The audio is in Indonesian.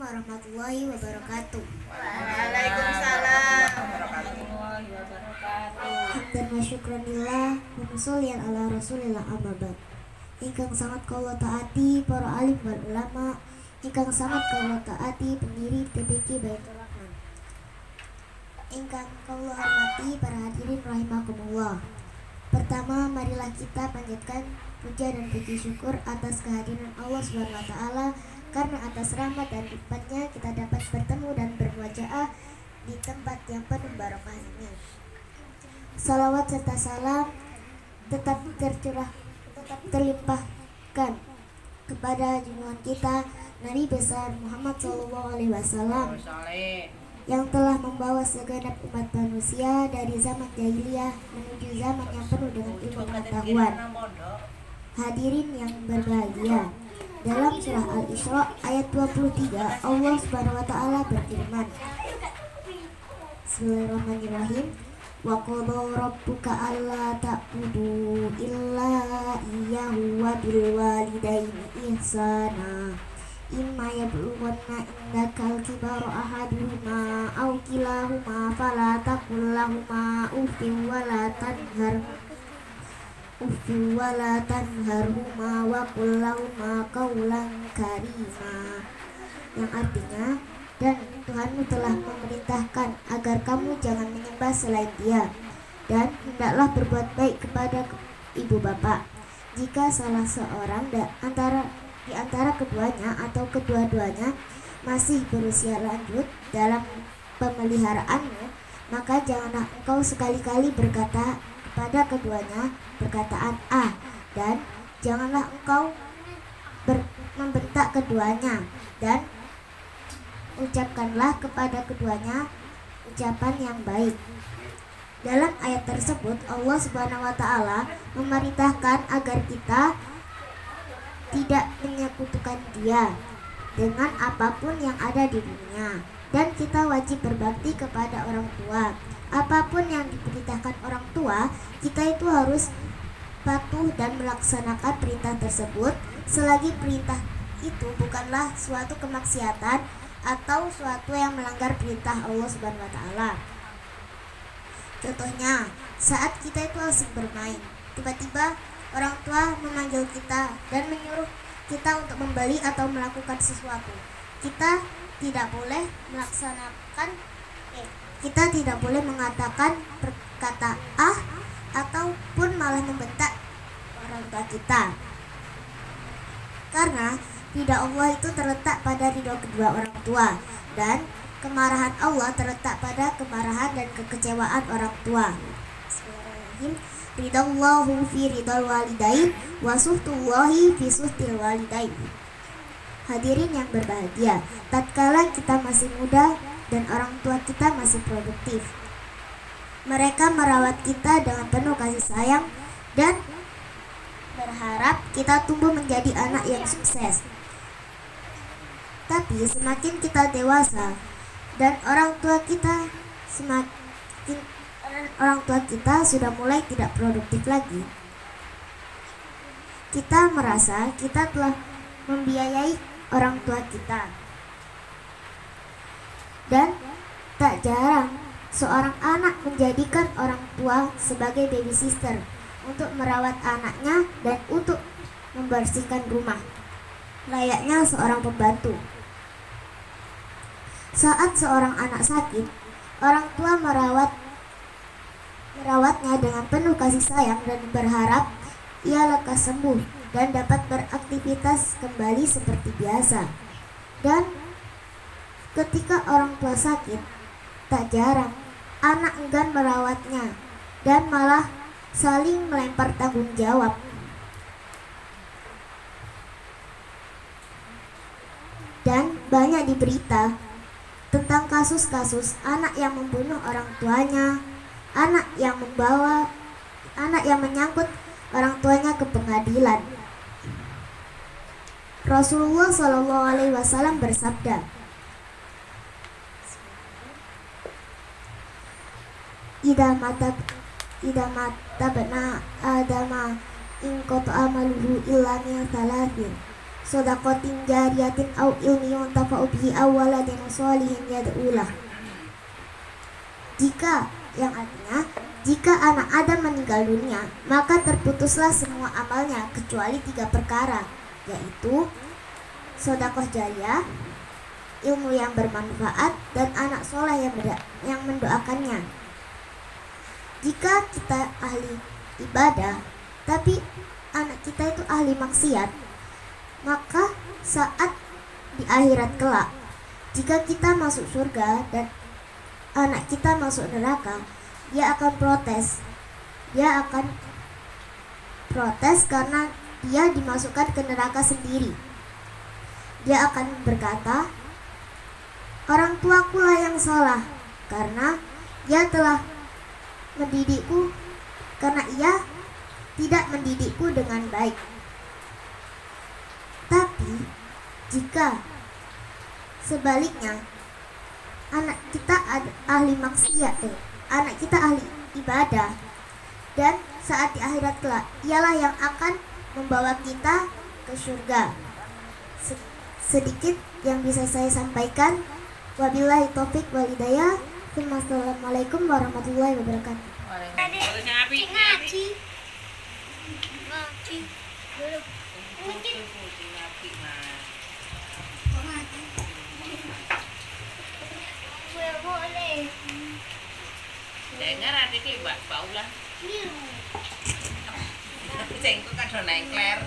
warahmatullahi wabarakatuh. Waalaikumsalam warahmatullahi wabarakatuh. Hamdan wa syukranillah wa shollian ala rasulillah amma ba'd. Ingkang sangat kaula taati para alim wal ulama, ingkang sangat kaula taati pendiri TPQ Baitur Rahman. Ingkang kaula hormati para hadirin rahimakumullah. Pertama, marilah kita panjatkan puja dan puji syukur atas kehadiran Allah Subhanahu wa taala, karena atas rahmat dan nikmatnya kita dapat bertemu dan bermuajaah di tempat yang penuh barokah ini. Salawat serta salam tetap terlimpahkan kepada junjungan kita Nabi besar Muhammad SAW yang telah membawa segenap umat manusia dari zaman jahiliyah menuju zaman yang penuh dengan ilmu pengetahuan. Hadirin yang berbahagia, dalam surah Al-Isra ayat 23 Allah Subhanahu wa taala berfirman, Bismillahirrahmanirrahim. Wa qadha rabbuka alla ta'budu illa iyyahu wa bil walidaini ihsana. Imma yablughanna indakal kibara ahaduhuma aw kilahuma fala taqul lahumā uffin wa la tanharhuma wa qul lahumā qawlan karīmā. Yang artinya, dan Tuhanmu telah memerintahkan agar kamu jangan menyembah selain Dia, dan hendaklah berbuat baik kepada ibu bapak. Jika salah seorang di antara keduanya atau kedua-duanya masih berusia lanjut dalam pemeliharaanmu, maka janganlah engkau sekali-kali berkata kepada keduanya perkataan "ah", dan janganlah engkau membentak keduanya, dan ucapkanlah kepada keduanya ucapan yang baik. Dalam ayat tersebut Allah Subhanahu wa taala memerintahkan agar kita tidak menyekutukan Dia dengan apapun yang ada di dunia, dan kita wajib berbakti kepada orang tua. Apapun yang diperintahkan orang tua, kita itu harus patuh dan melaksanakan perintah tersebut selagi perintah itu bukanlah suatu kemaksiatan atau suatu yang melanggar perintah Allah Subhanahu wa taala. Contohnya, saat kita itu asik bermain, tiba-tiba orang tua memanggil kita dan menyuruh kita untuk membeli atau melakukan sesuatu. Kita tidak boleh mengatakan perkata "ah" ataupun malah membentak orang tua kita. Karena ridha Allah itu terletak pada ridha kedua orang tua, dan kemarahan Allah terletak pada kemarahan dan kekecewaan orang tua. Bismillahirrahmanirrahim. Ridallahu fi ridal walidain wa suhtullahi fi suhtil walidain. Hadirin yang berbahagia, tatkala kita masih muda dan orang tua kita masih produktif, mereka merawat kita dengan penuh kasih sayang dan berharap kita tumbuh menjadi anak yang sukses. Tapi semakin kita dewasa dan orang tua kita sudah mulai tidak produktif lagi, kita merasa kita telah membiayai orang tua kita. Dan tak jarang seorang anak menjadikan orang tua sebagai babysitter untuk merawat anaknya dan untuk membersihkan rumah, layaknya seorang pembantu. Saat seorang anak sakit, orang tua merawatnya dengan penuh kasih sayang dan berharap ia lekas sembuh dan dapat beraktivitas kembali seperti biasa. Dan ketika orang tua sakit, tak jarang anak enggan merawatnya dan malah saling melempar tanggung jawab. Dan banyak di berita tentang kasus-kasus anak yang membunuh orang tuanya, anak yang menyangkut orang tuanya ke pengadilan. Rasulullah SAW bersabda, Idza mata bana adama in qata amaluhu illa min thalathin Sodakotin jariyatin au ilmi yuntafa'u bihi aw waladin sholihin yad'ulah. Jika, yang artinya, jika anak Adam meninggal dunia, maka terputuslah semua amalnya kecuali 3 perkara, yaitu sodakoh jariyah, ilmu yang bermanfaat, dan anak soleh yang mendoakannya. Jika kita ahli ibadah, tapi anak kita itu ahli maksiat, maka saat di akhirat kelak, jika kita masuk surga dan anak kita masuk neraka, dia akan protes. Dia akan protes karena dia dimasukkan ke neraka sendiri. Dia akan berkata, orang tuaku lah yang salah karena ia telah mendidikku, karena ia tidak mendidikku dengan baik. Tapi jika sebaliknya anak kita ahli maksiat, anak kita ahli ibadah, dan saat di akhirat kelak ialah yang akan membawa kita ke surga. Sedikit yang bisa saya sampaikan. Wabillahi taufik wal hidayah. Assalamualaikum warahmatullahi wabarakatuh. Dengar adik Mbak Paula. Cengkok kan nengkler.